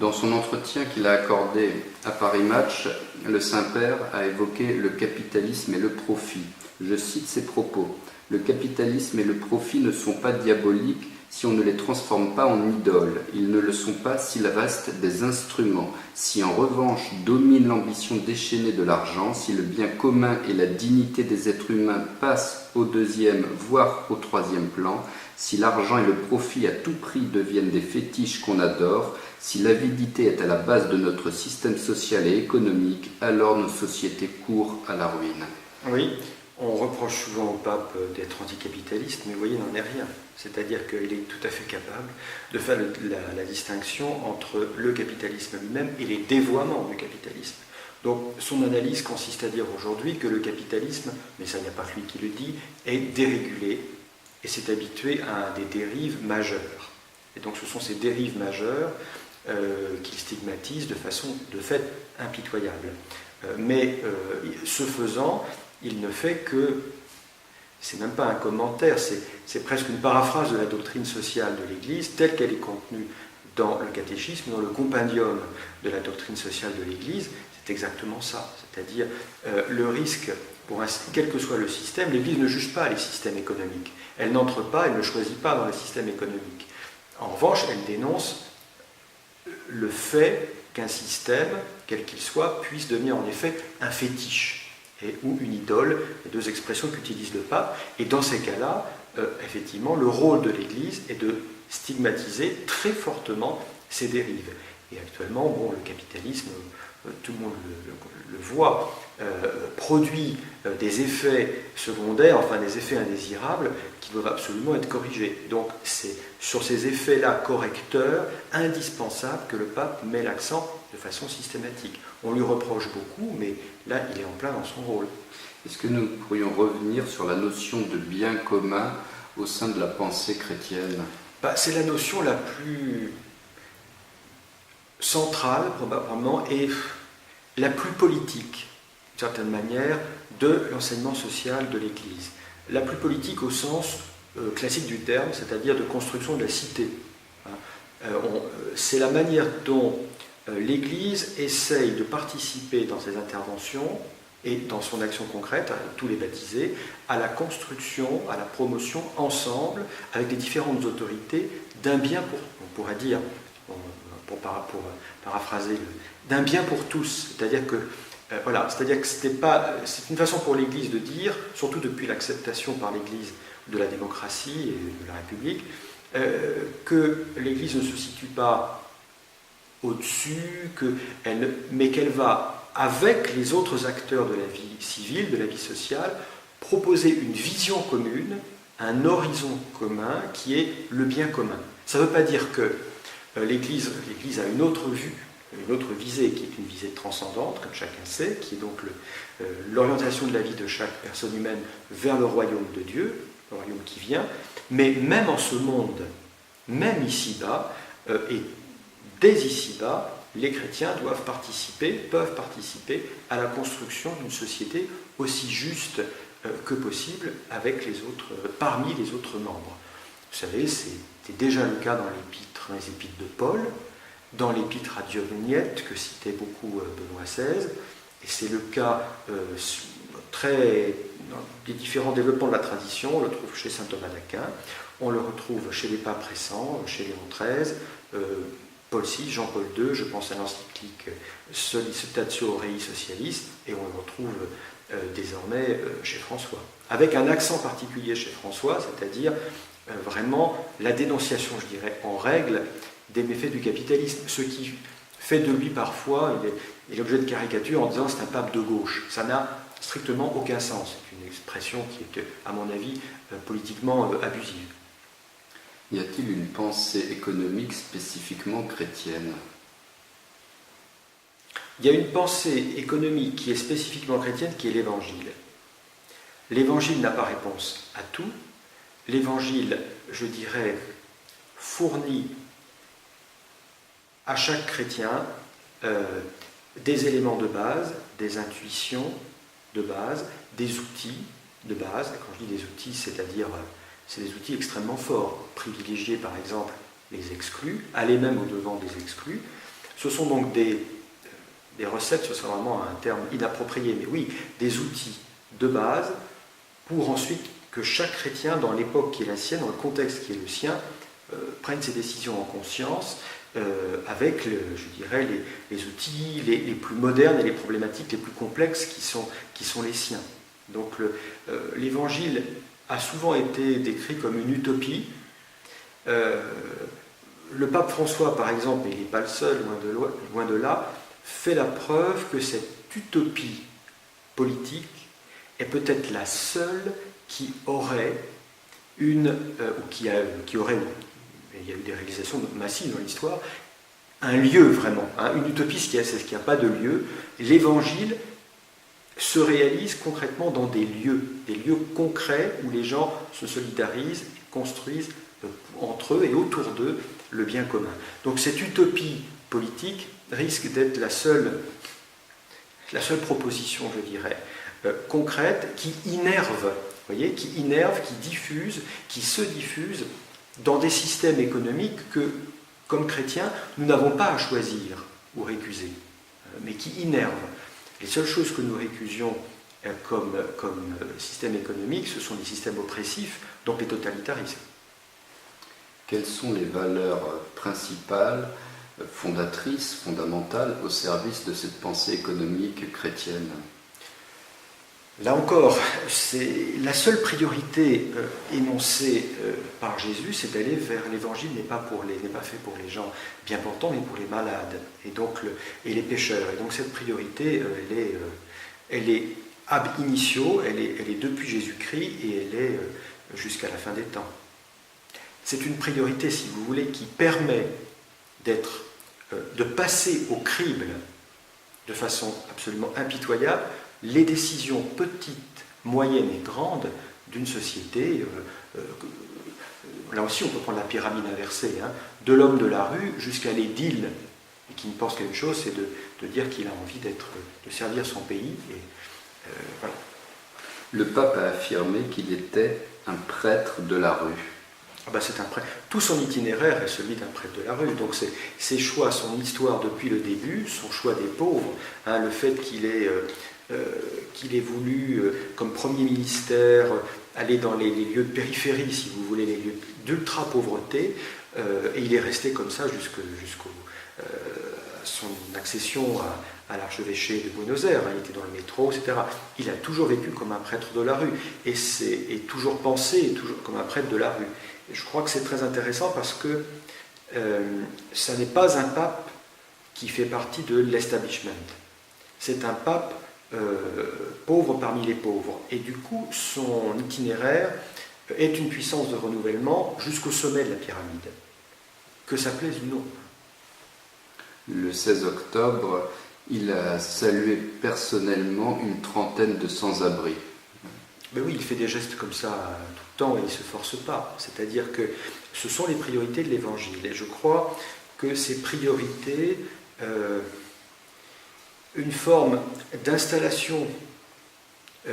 Dans son entretien qu'il a accordé à Paris Match, le Saint-Père a évoqué le capitalisme et le profit. Je cite ses propos. « Le capitalisme et le profit ne sont pas diaboliques si on ne les transforme pas en idoles. Ils ne le sont pas s'ils restent des instruments. Si en revanche domine l'ambition déchaînée de l'argent, si le bien commun et la dignité des êtres humains passent au deuxième, voire au troisième plan, si l'argent et le profit à tout prix deviennent des fétiches qu'on adore, si l'avidité est à la base de notre système social et économique, alors nos sociétés courent à la ruine. » Oui, on reproche souvent au pape d'être anticapitaliste, mais vous voyez, il n'en est rien. C'est-à-dire qu'il est tout à fait capable de faire la distinction entre le capitalisme lui-même et les dévoiements du capitalisme. Donc son analyse consiste à dire aujourd'hui que le capitalisme, mais ça il n'y a pas que lui qui le dit, est dérégulé et s'est habitué à des dérives majeures. Et donc ce sont ces dérives majeures qu'il stigmatise de fait impitoyable. Mais ce faisant, il ne fait que, c'est même pas un commentaire, c'est presque une paraphrase de la doctrine sociale de l'Église telle qu'elle est contenue dans le catéchisme, dans le compendium de la doctrine sociale de l'Église. C'est exactement ça, c'est-à-dire le risque, quel que soit le système, l'Église ne juge pas les systèmes économiques. Elle n'entre pas, elle ne choisit pas dans les systèmes économiques. En revanche, elle dénonce le fait qu'un système, quel qu'il soit, puisse devenir en effet un fétiche ou une idole, les deux expressions qu'utilise le pape. Et dans ces cas-là, effectivement, le rôle de l'Église est de stigmatiser très fortement ces dérives. Et actuellement, bon, le capitalisme, tout le monde le voit, produit des effets secondaires, enfin des effets indésirables, qui doivent absolument être corrigés. Donc c'est sur ces effets-là correcteurs, indispensables, que le pape met l'accent de façon systématique. On lui reproche beaucoup, mais là, il est en plein dans son rôle. Est-ce que nous pourrions revenir sur la notion de bien commun au sein de la pensée chrétienne ? C'est la notion la plus centrale, probablement, et la plus politique, d'une certaine manière, de l'enseignement social de l'Église. La plus politique au sens classique du terme, c'est-à-dire de construction de la cité. C'est la manière dont l'Église essaye de participer dans ses interventions et dans son action concrète, avec tous les baptisés, à la construction, à la promotion ensemble, avec les différentes autorités, d'un bien pour, on pourrait dire, pour paraphraser, d'un bien pour tous. C'est-à-dire que c'est une façon pour l'Église de dire, surtout depuis l'acceptation par l'Église de la démocratie et de la République, que l'Église ne se situe pas au-dessus, mais qu'elle va, avec les autres acteurs de la vie civile, de la vie sociale, proposer une vision commune, un horizon commun qui est le bien commun. Ça ne veut pas dire que l'Église a une autre vue, une autre visée, qui est une visée transcendante, comme chacun sait, qui est donc l'orientation de la vie de chaque personne humaine vers le royaume de Dieu, le royaume qui vient, mais même en ce monde, même ici-bas, et dès ici-bas, les chrétiens peuvent participer à la construction d'une société aussi juste que possible avec les autres, parmi les autres membres. Vous savez, c'était déjà le cas dans les épîtres de Paul, dans l'épître à Diognéte, que citait beaucoup Benoît XVI, et c'est le cas dans les différents développements de la tradition. On le trouve chez saint Thomas d'Aquin, on le retrouve chez les papes récents, chez Léon XIII, Paul VI, Jean-Paul II, je pense à l'encyclique Solicitatio Rei Socialis, et on le retrouve désormais chez François. Avec un accent particulier chez François, c'est-à-dire vraiment la dénonciation, je dirais, en règle, des méfaits du capitalisme, ce qui fait de lui parfois, il est l'objet de caricatures en disant c'est un pape de gauche. Ça n'a strictement aucun sens. C'est une expression qui est, à mon avis, politiquement abusive. Y a-t-il une pensée économique spécifiquement chrétienne ? Il y a une pensée économique qui est spécifiquement chrétienne, qui est l'Évangile. L'Évangile n'a pas réponse à tout. L'Évangile, je dirais, fournit à chaque chrétien des éléments de base, des intuitions de base, des outils de base. Quand je dis des outils, c'est-à-dire c'est des outils extrêmement forts. Privilégier par exemple les exclus, aller même au-devant des exclus, Ce sont donc des recettes, ce serait vraiment un terme inapproprié, mais oui, des outils de base pour ensuite que chaque chrétien, dans l'époque qui est la sienne, dans le contexte qui est le sien, prenne ses décisions en conscience, avec, je dirais, les outils les plus modernes et les problématiques les plus complexes qui sont les siens. Donc l'Évangile a souvent été décrit comme une utopie. Le pape François, par exemple, et il n'est pas le seul, loin de là, fait la preuve que cette utopie politique est peut-être la seule qui aurait il y a eu des réalisations massives dans l'histoire, un lieu vraiment. Une utopie, c'est ce qu'il n'y a pas de lieu. L'Évangile se réalise concrètement dans des lieux concrets où les gens se solidarisent, construisent entre eux et autour d'eux le bien commun. Donc cette utopie politique risque d'être la seule proposition, je dirais, concrète, qui innerve, qui diffuse, qui se diffuse dans des systèmes économiques que, comme chrétiens, nous n'avons pas à choisir ou récuser, mais qui innervent. Les seules choses que nous récusions comme système économique, ce sont des systèmes oppressifs, donc les totalitarismes. Quelles sont les valeurs principales, fondatrices, fondamentales, au service de cette pensée économique chrétienne ? Là encore, la seule priorité énoncée par Jésus, c'est d'aller vers l'Évangile, n'est pas fait pour les gens bien portants, mais pour les malades et les pécheurs. Et donc cette priorité, elle est ab initio, elle est depuis Jésus-Christ et elle est jusqu'à la fin des temps. C'est une priorité, si vous voulez, qui permet de passer au crible de façon absolument impitoyable les décisions petites, moyennes et grandes d'une société. Là aussi, on peut prendre la pyramide inversée, de l'homme de la rue jusqu'à l'édile, et qui ne pense qu'à une chose, c'est de dire qu'il a envie de servir son pays. Et, voilà. Le pape a affirmé qu'il était un prêtre de la rue. C'est un prêtre. Tout son itinéraire est celui d'un prêtre de la rue. Donc ses choix, son histoire depuis le début, son choix des pauvres, le fait qu'il ait voulu, comme premier ministère, aller dans les lieux de périphérie, si vous voulez, les lieux d'ultra-pauvreté, et il est resté comme ça jusqu'à son accession à l'archevêché de Buenos Aires. Il était dans le métro, etc. Il a toujours vécu comme un prêtre de la rue, et toujours pensé comme un prêtre de la rue. Et je crois que c'est très intéressant parce que ça n'est pas un pape qui fait partie de l'establishment. C'est un pape pauvre parmi les pauvres. Et du coup, son itinéraire est une puissance de renouvellement jusqu'au sommet de la pyramide, que ça plaise ou non. Le 16 octobre, il a salué personnellement une trentaine de sans-abri. Mais oui, il fait des gestes comme ça tout le temps et il ne se force pas. C'est-à-dire que ce sont les priorités de l'Évangile. Et je crois que ces priorités, une forme d'installation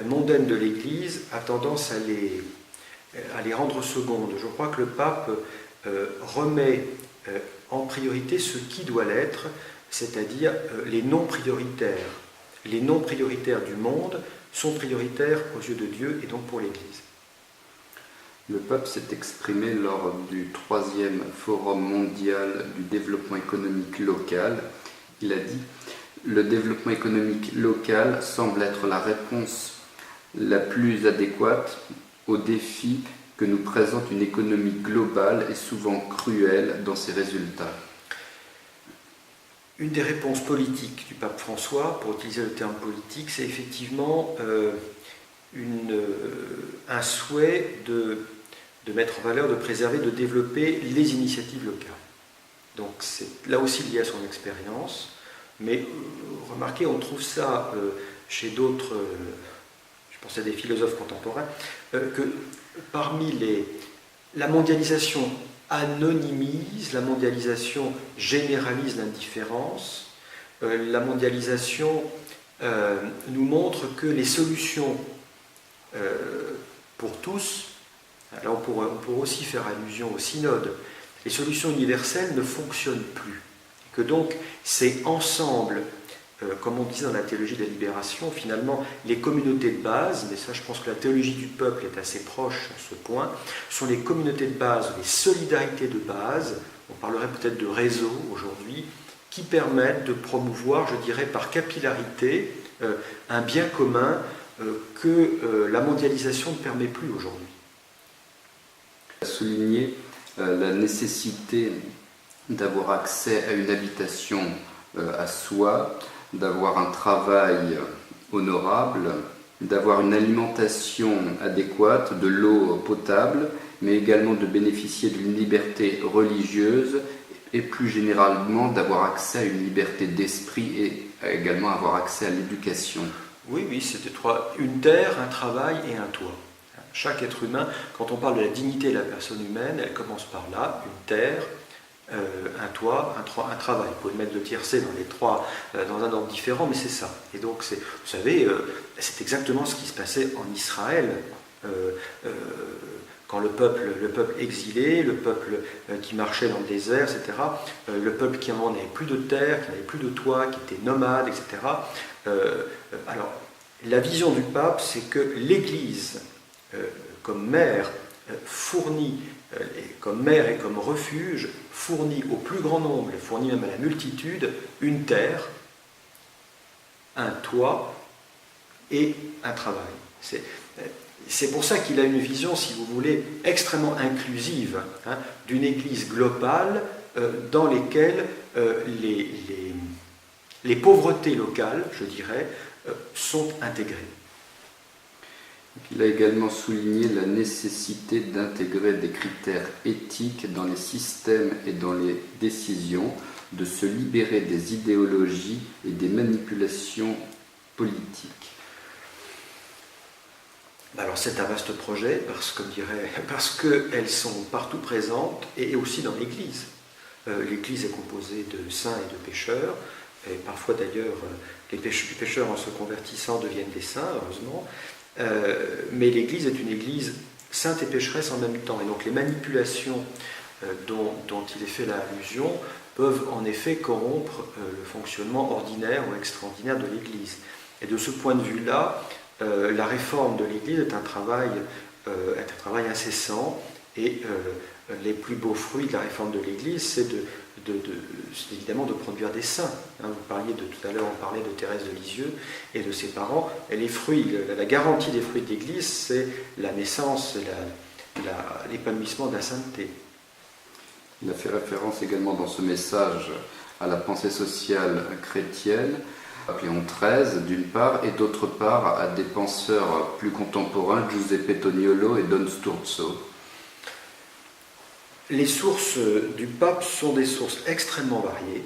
mondaine de l'Église a tendance à les rendre secondes. Je crois que le pape remet en priorité ce qui doit l'être, c'est-à-dire les non prioritaires. Les non prioritaires du monde sont prioritaires aux yeux de Dieu et donc pour l'Église. Le pape s'est exprimé lors du 3e Forum mondial du développement économique local. Il a dit « Le développement économique local semble être la réponse la plus adéquate aux défis que nous présente une économie globale et souvent cruelle dans ses résultats. » Une des réponses politiques du pape François, pour utiliser le terme politique, c'est effectivement un souhait de mettre en valeur, de préserver, de développer les initiatives locales. Donc c'est là aussi lié à son expérience, mais remarquez, on trouve ça chez d'autres, je pense à des philosophes contemporains, que parmi la mondialisation anonymise, la mondialisation généralise l'indifférence, la mondialisation nous montre que les solutions pour tous, là on pourrait aussi faire allusion au synode, les solutions universelles ne fonctionnent plus. que donc c'est ensemble, comme on disait dans la théologie de la libération, finalement les communautés de base, mais ça je pense que la théologie du peuple est assez proche à ce point, sont les communautés de base, les solidarités de base, on parlerait peut-être de réseau aujourd'hui, qui permettent de promouvoir, je dirais par capillarité, un bien commun que la mondialisation ne permet plus aujourd'hui. Souligner la nécessité d'avoir accès à une habitation à soi, d'avoir un travail honorable, d'avoir une alimentation adéquate, de l'eau potable, mais également de bénéficier d'une liberté religieuse et plus généralement d'avoir accès à une liberté d'esprit et également avoir accès à l'éducation. Oui, c'était une terre, un travail et un toit. Chaque être humain, quand on parle de la dignité de la personne humaine, elle commence par là, une terre, un toit, un travail. Vous pouvez mettre le tiercé dans les trois, dans un ordre différent, mais c'est ça. Et donc, vous savez, c'est exactement ce qui se passait en Israël, quand le peuple exilé, le peuple qui marchait dans le désert, etc., le peuple qui n'avait plus de terre, qui n'avait plus de toit, qui était nomade, etc. Alors, la vision du pape, c'est que l'Église, comme mère, fournit, comme mère et comme refuge, fournit au plus grand nombre, et fournit même à la multitude, une terre, un toit et un travail. C'est pour ça qu'il a une vision, si vous voulez, extrêmement inclusive, d'une Église globale dans lesquelles les pauvretés locales, je dirais, sont intégrées. Il a également souligné la nécessité d'intégrer des critères éthiques dans les systèmes et dans les décisions, de se libérer des idéologies et des manipulations politiques. Alors c'est un vaste projet parce qu'elles sont partout présentes et aussi dans l'Église. L'Église est composée de saints et de pécheurs, et parfois d'ailleurs les pécheurs en se convertissant deviennent des saints, heureusement. Mais l'Église est une Église sainte et pécheresse en même temps. Et donc les manipulations dont il est fait l'allusion peuvent en effet corrompre le fonctionnement ordinaire ou extraordinaire de l'Église. Et de ce point de vue-là, la réforme de l'Église est un travail incessant. Et les plus beaux fruits de la réforme de l'Église, c'est évidemment de produire des saints. Vous parliez tout à l'heure, on parlait de Thérèse de Lisieux et de ses parents. Et les fruits, la garantie des fruits de l'Église, c'est la naissance, l'épanouissement de la sainteté. Il a fait référence également dans ce message à la pensée sociale chrétienne, Léon XIII d'une part, et d'autre part à des penseurs plus contemporains, Giuseppe Toniolo et Don Sturzo. Les sources du pape sont des sources extrêmement variées,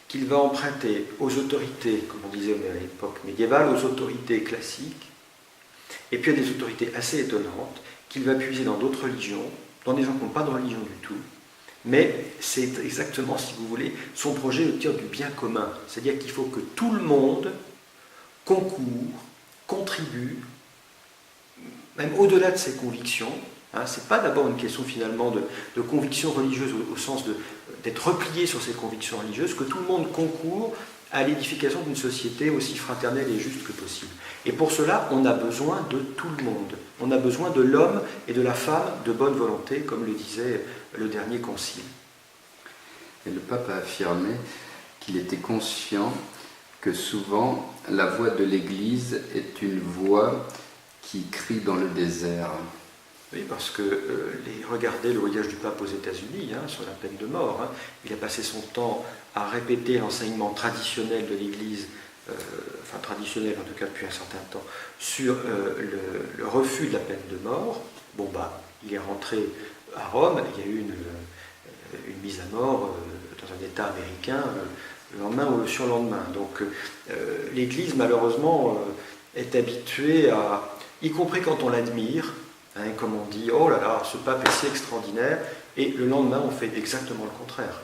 qu'il va emprunter aux autorités, comme on disait à l'époque médiévale, aux autorités classiques, et puis à des autorités assez étonnantes, qu'il va puiser dans d'autres religions, dans des gens qui n'ont pas de religion du tout. Mais c'est exactement, si vous voulez, son projet de dire du bien commun. C'est-à-dire qu'il faut que tout le monde concourt, contribue, même au-delà de ses convictions. Ce n'est pas d'abord une question finalement de conviction religieuse au sens d'être replié sur ses convictions religieuses, que tout le monde concourt à l'édification d'une société aussi fraternelle et juste que possible. Et pour cela, on a besoin de tout le monde. On a besoin de l'homme et de la femme de bonne volonté, comme le disait le dernier concile. Et le pape a affirmé qu'il était conscient que souvent la voix de l'Église est une voix qui crie dans le désert. Oui, parce que regardez le voyage du pape aux États-Unis sur la peine de mort. Il a passé son temps à répéter l'enseignement traditionnel de l'Église, traditionnel en tout cas depuis un certain temps, sur le refus de la peine de mort. Il est rentré à Rome, il y a eu une mise à mort dans un État américain le lendemain ou le surlendemain. Donc l'Église, malheureusement, est habituée à, y compris quand on l'admire, comme on dit, oh là là, ce pape est si extraordinaire, et le lendemain on fait exactement le contraire.